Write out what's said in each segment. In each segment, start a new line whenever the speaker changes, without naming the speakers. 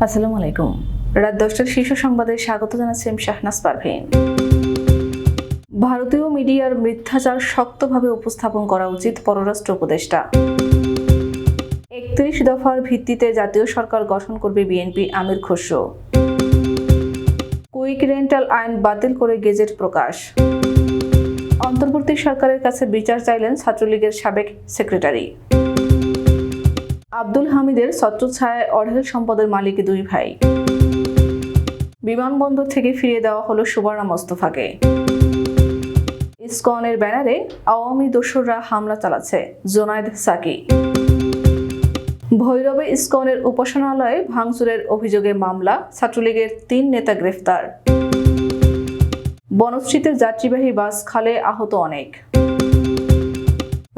আসসালামু আলাইকুম। রাত 10টার শীর্ষ সংবাদে স্বাগত জানাচ্ছি আমি শাহনাজ পারভীন। ভারতীয় মিডিয়ার মিথ্যাচার শক্তভাবে উপস্থাপন করা উচিত পররাষ্ট্র উপদেষ্টা। 31 দফার ভিত্তিতে জাতীয় সরকার গঠন করবে বিএনপি, আমির খসরু। কুইক রেন্টাল আইন বাতিল করে গেজেট প্রকাশ। অন্তর্বর্তী সরকারের কাছে বিচার চাইলেন ছাত্রলীগের সাবেক সেক্রেটারি। আব্দুল হামিদের ছত্রছায়ায় অঢেল সম্পদের মালিক দুই ভাই। বিমানবন্দর থেকে ফিরিয়ে দেওয়া হলো সুবর্ণা মোস্তফাকে। ইসকনের ব্যানারে আওয়ামী দোসররা হামলা চালাচ্ছে, জোনায়েদ সাকি। ভৈরবে ইসকনের উপাসনালয়ে ভাঙচুরের অভিযোগে মামলা, ছাত্রলীগের 3 নেতা গ্রেফতার। বনশ্রীতে যাত্রীবাহী বাস খালে আহত অনেক।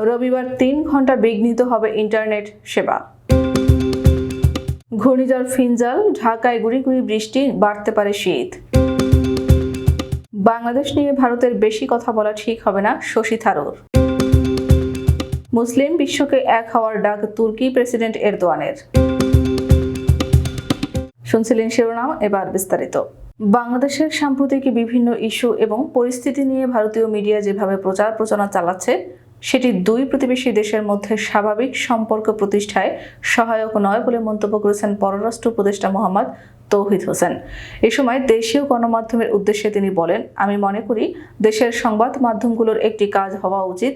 রবিবার 3 ঘন্টা বিঘ্নিত হবে ইন্টারনেট সেবা। ঘূর্ণিঝড় ফিনজাল, ঢাকায় গুঁড়ি গুঁড়ি বৃষ্টি, বাড়তে পারে শীত। বাংলাদেশ নিয়ে ভারতের বেশি কথা বলা ঠিক হবে না, শশী থারুর। মুসলিম বিশ্বকে এক হওয়ার ডাক তুর্কি প্রেসিডেন্ট এরদোয়ানের। শুনছিলেন শিরোনাম, এবার বিস্তারিত। বাংলাদেশের সাম্প্রতিক বিভিন্ন ইস্যু এবং পরিস্থিতি নিয়ে ভারতীয় মিডিয়া যেভাবে প্রচার প্রচারণা চালাচ্ছে, সেটি দুই প্রতিবেশী দেশের মধ্যে স্বাভাবিক সম্পর্ক প্রতিষ্ঠায় সহায়ক নয় বলে মন্তব্য করেছেন পররাষ্ট্র উপদেষ্টা মোহাম্মদ তৌহিদ হোসেন। এ সময় দেশীয় গণমাধ্যমের উদ্দেশ্যে তিনি বলেন, আমি মনে করি দেশের সংবাদ মাধ্যমগুলোর একটি কাজ হওয়া উচিত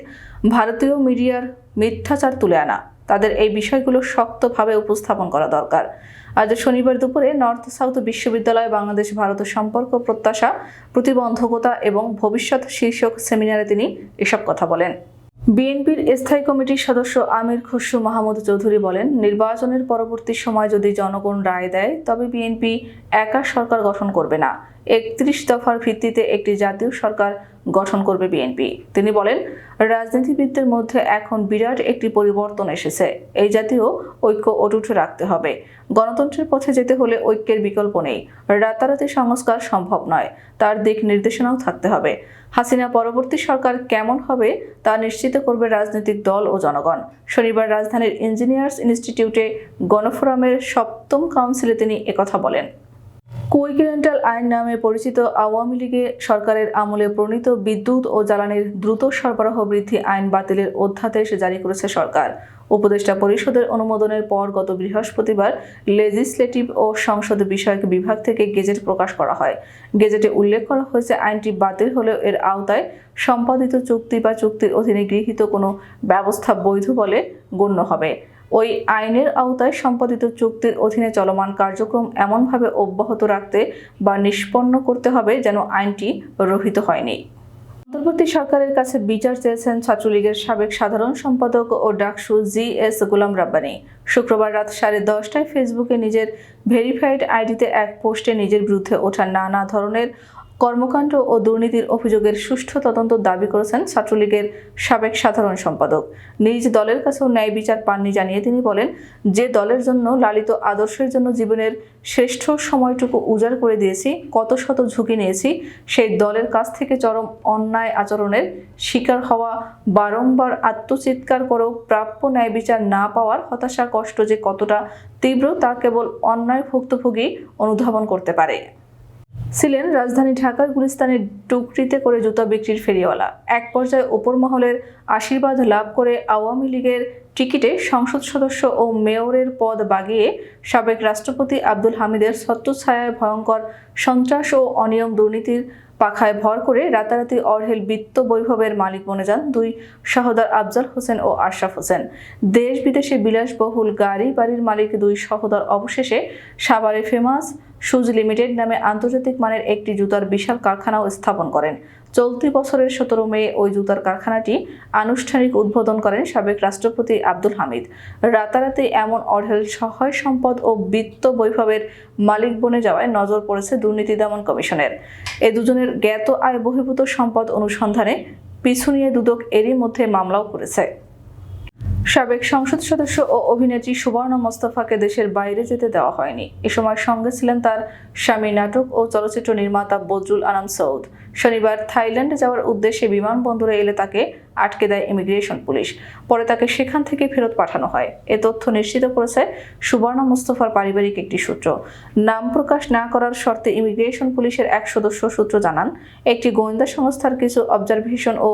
ভারতীয় মিডিয়ার মিথ্যাচার তুলে আনা। তাদের এই বিষয়গুলো শক্তভাবে উপস্থাপন করা দরকার। আজ শনিবার দুপুরে নর্থ সাউথ বিশ্ববিদ্যালয় বাংলাদেশ ভারত সম্পর্ক প্রত্যাশা, প্রতিবন্ধকতা এবং ভবিষ্যৎ শীর্ষক সেমিনারে তিনি এসব কথা বলেন। বিএনপির স্থায়ী কমিটির সদস্য আমির খসরু মাহমুদ চৌধুরী বলেন, নির্বাচনের পরবর্তী সময় যদি জনগণ রায় দেয় তবে বিএনপি একা সরকার গঠন করবে না, 31 দফার ভিত্তিতে একটি জাতীয় সরকার গঠন করবে বিএনপি। তিনি বলেন, রাজনীতিবিদদের মধ্যে এখন বিরাট একটি পরিবর্তন এসেছে। এই জাতীয় ঐক্য অটুট রাখতে হবে। গণতন্ত্রের পথে যেতে হলে ঐক্যের বিকল্প নেই। রাতারাতি সংস্কার সম্ভব নয়, তার দিক নির্দেশনাও থাকতে হবে। হাসিনা পরবর্তী সরকার কেমন হবে তা নিশ্চিত করবে রাজনৈতিক দল ও জনগণ। শনিবার রাজধানীর ইঞ্জিনিয়ার্স ইনস্টিটিউটে গণফোরামের 7ম কাউন্সিলে তিনি একথা বলেন। কুইক রেন্টাল আইন নামে পরিচিত আওয়ামী লীগের সরকারের আমলে প্রণীত বিদ্যুৎ ও জ্বালানির দ্রুত সরবরাহ বৃদ্ধি আইন বাতিলের অধ্যাদেশ জারি করেছে সরকার। উপদেষ্টা পরিষদের অনুমোদনের পর গত বৃহস্পতিবার লেজিসলেটিভ ও সংসদ বিষয়ক বিভাগ থেকে গেজেট প্রকাশ করা হয়। গেজেটে উল্লেখ করা হয়েছে, আইনটি বাতিল হলেও এর আওতায় সম্পাদিত চুক্তি বা চুক্তির অধীনে গৃহীত কোনো ব্যবস্থা বৈধ বলে গণ্য হবে। ওই আইনের আওতায় সম্পাদিত চুক্তির অধীনে চলমান কার্যক্রম এমনভাবে অব্যাহত রাখতে বা নিষ্পন্ন করতে হবে যেন আইনটি রহিত হয়নি। অন্তর্বর্তী সরকারের কাছে বিচার চেয়েছেন ছাত্রলীগের সাবেক সাধারণ সম্পাদক ও ডাকসু জি.এস. গোলাম রাব্বানী। শুক্রবার রাত 10:30টায় ফেসবুকে নিজের ভেরিফাইড আইডিতে এক পোস্টে নিজের বিরুদ্ধে ওঠা নানা ধরনের কর্মকাণ্ড ও দুর্নীতির অভিযোগের সুষ্ঠু তদন্ত দাবি করেছেন ছাত্রলীগের সাবেক সাধারণ সম্পাদক। নিজ দলের কাছেও ন্যায় বিচার পাননি জানিয়ে তিনি বলেন, যে দলের জন্য লালিত আদর্শের জন্য জীবনের শ্রেষ্ঠ সময়টুকু উজাড় করে দিয়েছি, কত শত ঝুঁকি নিয়েছি, সেই দলের কাছ থেকে চরম অন্যায় আচরণের শিকার হওয়া, বারংবার আত্মচিৎকার করেও প্রাপ্য ন্যায় বিচার না পাওয়ার হতাশা কষ্ট যে কতটা তীব্র তা কেবল অন্যায় ভুক্তভোগী অনুধাবন করতে পারে। ছিলেন রাজধানী ঢাকার গুলিস্তানের টুকরিতে করে জুতা বিক্রির ফেরিওয়ালা। এক পর্যায়ে ওপর মহলের আশীর্বাদ লাভ করে আওয়ামী লীগের টিকিটে সংসদ সদস্য ও মেয়রের পদ বাগিয়ে সাবেক রাষ্ট্রপতি আব্দুল হামিদের ছত্রছায়ায় ভয়ঙ্কর সন্ত্রাস ও অনিয়ম দুর্নীতির পাখায় ভর করে রাতারাতি অঢেল বিত্ত বৈভবের মালিক বনে যান দুই সহোদর আফজাল হোসেন ও আশরাফ হোসেন। দেশ বিদেশে বিলাসবহুল গাড়ি বাড়ির মালিক দুই সহোদর অবশেষে সাভারে ফেমাস শুজ লিমিটেড নামে আন্তর্জাতিক মানের একটি জুতার বিশাল কারখানাও স্থাপন করেন। চলতি বছরের 17 মে ওই জুতার কারখানাটি আনুষ্ঠানিক উদ্বোধন করেন সাবেক রাষ্ট্রপতি আব্দুল হামিদ। রাতারাতি এমন অঢেল সহায় সম্পদ ও বিত্ত বৈভবের মালিক বনে যাওয়ায় নজর পড়েছে দুর্নীতি দমন কমিশনের। এ দুজনের জ্ঞাত আয় বহির্ভূত সম্পদ অনুসন্ধানে পিছু নিয়ে দুদক এরই মধ্যে মামলাও করেছে। সাবেক সংসদ সদস্য ও অভিনেত্রী সুবর্ণা মোস্তফাকে দেশের বাইরে যেতে দেওয়া হয়নি। এ সময় সঙ্গে ছিলেন তার স্বামী, নাটক ও চলচ্চিত্র নির্মাতা বদরুল আনাম সৌদ। শনিবার থাইল্যান্ডে যাওয়ার উদ্দেশ্যে বিমানবন্দরে এলে তাকে আটকে দেয় ইমিগ্রেশন পুলিশ। পরে তাকে সেখান থেকে ফেরত পাঠানো হয়। এ তথ্য নিশ্চিত করেছে সুবর্ণা মোস্তফার পারিবারিক একটি সূত্র। নাম প্রকাশ না করার শর্তে ইমিগ্রেশন পুলিশের এক সূত্র জানান, একটি গোয়েন্দা সংস্থার কিছু অবজারভেশন ও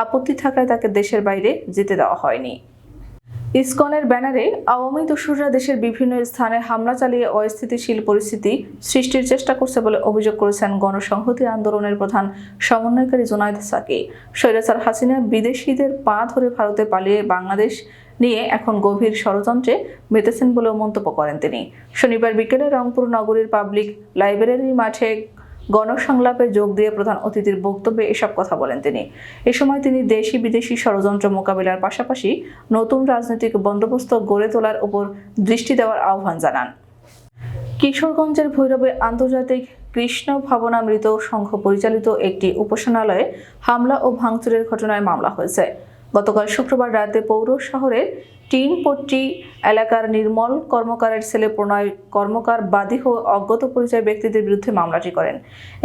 আপত্তি থাকায় তাকে দেশের বাইরে যেতে দেওয়া হয়নি। ইসকনের ব্যানারে আওয়ামী দস্যুরা দেশের বিভিন্ন স্থানে হামলা চালিয়ে অস্থিতিশীল পরিস্থিতি সৃষ্টির চেষ্টা করছে বলে অভিযোগ করেছেন গণসংহতি আন্দোলনের প্রধান সমন্বয়কারী জুনায়েদ সাকি। স্বৈরাচার হাসিনা বিদেশিদের পা ধরে ভারতে পালিয়ে বাংলাদেশ নিয়ে এখন গভীর ষড়যন্ত্রে মেতেছেন বলেও মন্তব্য করেন তিনি। শনিবার বিকেলে রংপুর নগরীর পাবলিক লাইব্রেরি মাঠে গণসংলাপে যোগ দিয়ে প্রধান অতিথির বক্তব্যে এসব কথা বলেন তিনি। এ সময় তিনি দেশি বিদেশি ষড়যন্ত্র মোকাবিলার পাশাপাশি নতুন রাজনৈতিক বন্দোবস্ত গড়ে তোলার উপর দৃষ্টি দেওয়ার আহ্বান জানান। কিশোরগঞ্জের ভৈরবে আন্তর্জাতিক কৃষ্ণ ভাবনামৃত সংঘ পরিচালিত একটি উপাসনালয়ে হামলা ও ভাঙচুরের ঘটনায় মামলা হয়েছে। গতকাল শুক্রবার রাতে পৌর শহরের টিনপট্টি এলাকার নির্মল কর্মকারের ছেলে প্রণয় কর্মকার বাদী ও অজ্ঞাত পরিচয় ব্যক্তিদের বিরুদ্ধে মামলাটি করেন।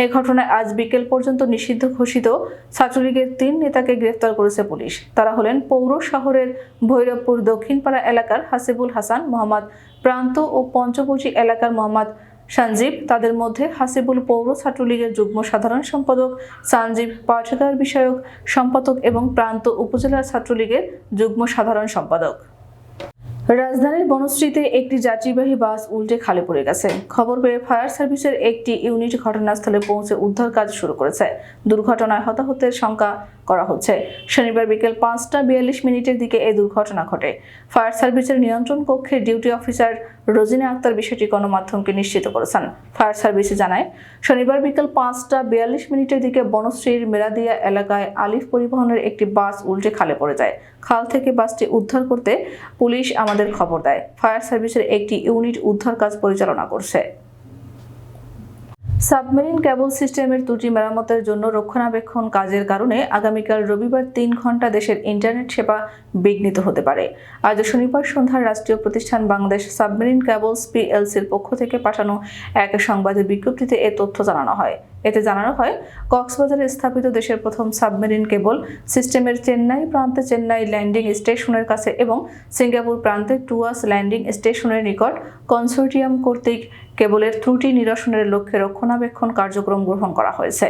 এ ঘটনায় আজ বিকেল পর্যন্ত নিষিদ্ধ ঘোষিত ছাত্রলীগের 3 নেতাকে গ্রেফতার করেছে পুলিশ। তারা হলেন পৌর শহরের ভৈরবপুর দক্ষিণপাড়া এলাকার হাসিবুল হাসান, মোহাম্মদ প্রান্ত ও পঞ্চবটি এলাকার মোহাম্মদ সঞ্জীব। তাদের মধ্যে হাসিবুল পৌর ছাত্রলীগের যুগ্ম সাধারণ সম্পাদক, সঞ্জীব পাঠাগার বিষয়ক সম্পাদক এবং প্রান্ত উপজেলা ছাত্রলীগের যুগ্ম সাধারণ সম্পাদক। রাজধানীর বনশ্রীতে একটি যাত্রীবাহী বাস উল্টে খালে পড়ে গেছে। খবর পেয়ে ফায়ার সার্ভিসের একটি ইউনিট ঘটনাস্থলে পৌঁছে উদ্ধার কাজ শুরু করেছে। দুর্ঘটনায় হতাহতের শঙ্কা করা হচ্ছে। শনিবার বিকেল 5টা 42 দিকে এই দুর্ঘটনা ঘটে। ফায়ার সার্ভিসের নিয়ন্ত্রণ কক্ষের ডিউটি অফিসার রোজিনা আক্তার বিষয়টি গণমাধ্যমকে নিশ্চিত করেছেন। ফায়ার সার্ভিস জানায়, শনিবার বিকেল 5টা 42 দিকে বনশ্রীর মেরাদিয়া এলাকায় আলিফ পরিবহনের একটি বাস উল্টে খালে পড়ে যায়। খাল থেকে বাসটি উদ্ধার করতে পুলিশ আমাদের খবর দেয়। ফায়ার সার্ভিসের একটি ইউনিট উদ্ধার কাজ পরিচালনা করছে। সাবমেরিন কেবল সিস্টেমের ত্রুটি মেরামতের জন্য রক্ষণাবেক্ষণ কাজের কারণে আগামীকাল রবিবার 3 ঘন্টা দেশের ইন্টারনেট সেবা বিঘ্নিত হতে পারে। আজ শনিবার সন্ধ্যায় রাষ্ট্রীয় প্রতিষ্ঠান বাংলাদেশ সাবমেরিন কেবলস পিএলসির পক্ষ থেকে পাঠানো এক সংবাদের বিজ্ঞপ্তিতে এ তথ্য জানানো হয়। এতে জানানো হয়, কক্সবাজারে স্থাপিত দেশের প্রথম সাবমেরিন কেবল সিস্টেমের চেন্নাই প্রান্তে চেন্নাই ল্যান্ডিং স্টেশনের কাছে এবং সিঙ্গাপুর প্রান্তে টুয়াস ল্যান্ডিং স্টেশনের নিকট কনসোর্টিয়াম কর্তৃক কেবলের ত্রুটি নিরসনের লক্ষ্যে রক্ষণাবেক্ষণ কার্যক্রম গ্রহণ করা হয়েছে।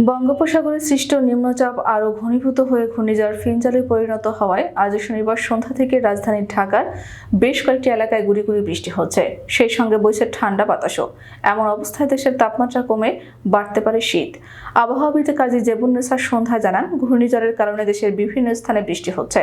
বঙ্গোপসাগরে সৃষ্ট নিম্নচাপ আরও ঘনীভূত হয়ে ঘূর্ণিঝড় ফিনজালে পরিণত হওয়ায় আজ শনিবার সন্ধ্যা থেকে রাজধানী ঢাকার বেশ কয়েকটি এলাকায় গুঁড়ি গুঁড়ি বৃষ্টি হচ্ছে। সেই সঙ্গে বইছে ঠান্ডা বাতাসও। এমন অবস্থায় দেশের তাপমাত্রা কমে বাড়তে পারে শীত। আবহাওয়াবিদ কাজী জেবুন্নেসা সন্ধ্যায় জানান, ঘূর্ণিঝড়ের কারণে দেশের বিভিন্ন স্থানে বৃষ্টি হচ্ছে।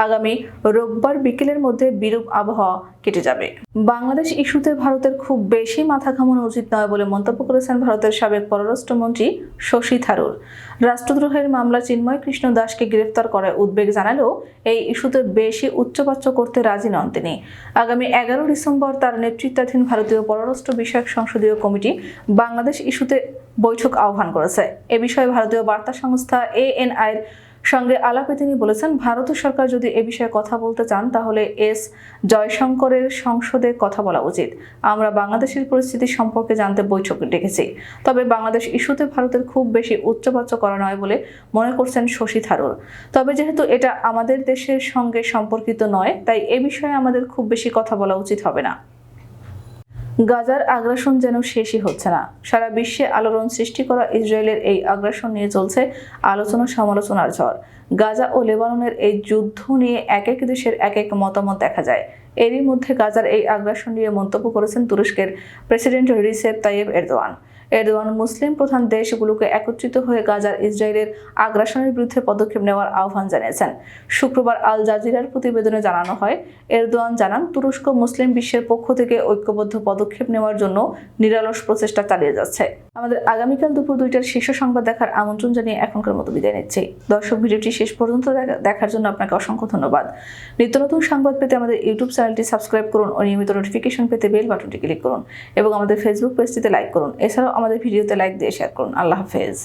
আগামী রোববার বিকেলের মধ্যে বিরূপ আবহাওয়া কেটে যাবে। বাংলাদেশ ইস্যুতে ভারতের খুব বেশি মাথা ঘামানো উচিত নয় বলে মন্তব্য করেছেন ভারতের সাবেক পররাষ্ট্রমন্ত্রী শশী থারুর। রাষ্ট্রদ্রোহের মামলা চিন্ময় কৃষ্ণ দাসকে গ্রেফতার করায় উদ্বেগ জানালেও এই ইস্যুতে বেশি উচ্চবাচ্য করতে রাজি নন তিনি। আগামী 11 ডিসেম্বর তার নেতৃত্বাধীন ভারতীয় পররাষ্ট্র বিষয়ক সংসদীয় কমিটি বাংলাদেশ ইস্যুতে বৈঠক আহ্বান করেছে। এ বিষয়ে ভারতীয় বার্তা সংস্থা ANI এর সঙ্গে আলাপে তিনি বলেছেন, ভারত সরকার যদি এ বিষয়ে কথা বলতে চান তাহলে এস জয়শঙ্করের সংসদে কথা বলা উচিত। আমরা বাংলাদেশের পরিস্থিতি সম্পর্কে জানতে বৈঠক ডেকেছি, তবে বাংলাদেশ ইস্যুতে ভারতের খুব বেশি উচ্চবাচ্য করা নয় বলে মনে করছেন শশী থারুর। তবে যেহেতু এটা আমাদের দেশের সঙ্গে সম্পর্কিত নয়, তাই এ বিষয়ে আমাদের খুব বেশি কথা বলা উচিত হবে না। গাজার আগ্রাসন যেন শেষই হচ্ছে না। সারা বিশ্বে আলোড়ন সৃষ্টি করা ইসরায়েলের এই আগ্রাসন নিয়ে চলছে আলোচনা সমালোচনার ঝড়। গাজা ও লেবাননের এই যুদ্ধ নিয়ে এক এক দেশের এক এক মতামত দেখা যায়। এরই মধ্যে গাজার এই আগ্রাসন নিয়ে মন্তব্য করেছেন তুরস্কের প্রেসিডেন্ট রিসেপ তাইয়েব এরদোয়ান। মুসলিম প্রধান দেশগুলোকে একত্রিত হয়ে গাজার ইসরায়েলের আগ্রাসনের বিরুদ্ধে পদক্ষেপ নেওয়ার আহ্বান জানিয়েছেন। শুক্রবার আল জাজিরার প্রতিবেদনে জানানো হয়, এরদোয়ান জানান, তুরস্ক মুসলিম বিশ্বের পক্ষ থেকে ঐক্যবদ্ধ পদক্ষেপ নেওয়ার জন্য নিরলস প্রচেষ্টা চালিয়ে যাচ্ছে। আমাদের আগামীকাল দুপুর 2টার শীর্ষ সংবাদ দেখার আমন্ত্রণ জানিয়ে এখনকার মতো বিদায় নিচ্ছি। দর্শক, ভিডিওটি শেষ পর্যন্ত দেখার জন্য আপনাকে অসংখ্য ধন্যবাদ। নিত্য নতুন সংবাদ পেতে আমাদের ইউটিউব চ্যানেলটি সাবস্ক্রাইব করুন ও নিয়মিত নোটিফিকেশন পেতে বেল বাটনটি ক্লিক করুন এবং আমাদের ফেসবুক পেজটিতে লাইক করুন। এছাড়াও আমাদের ভিডিওতে লাইক দিয়ে শেয়ার করুন। আল্লাহ হাফেজ।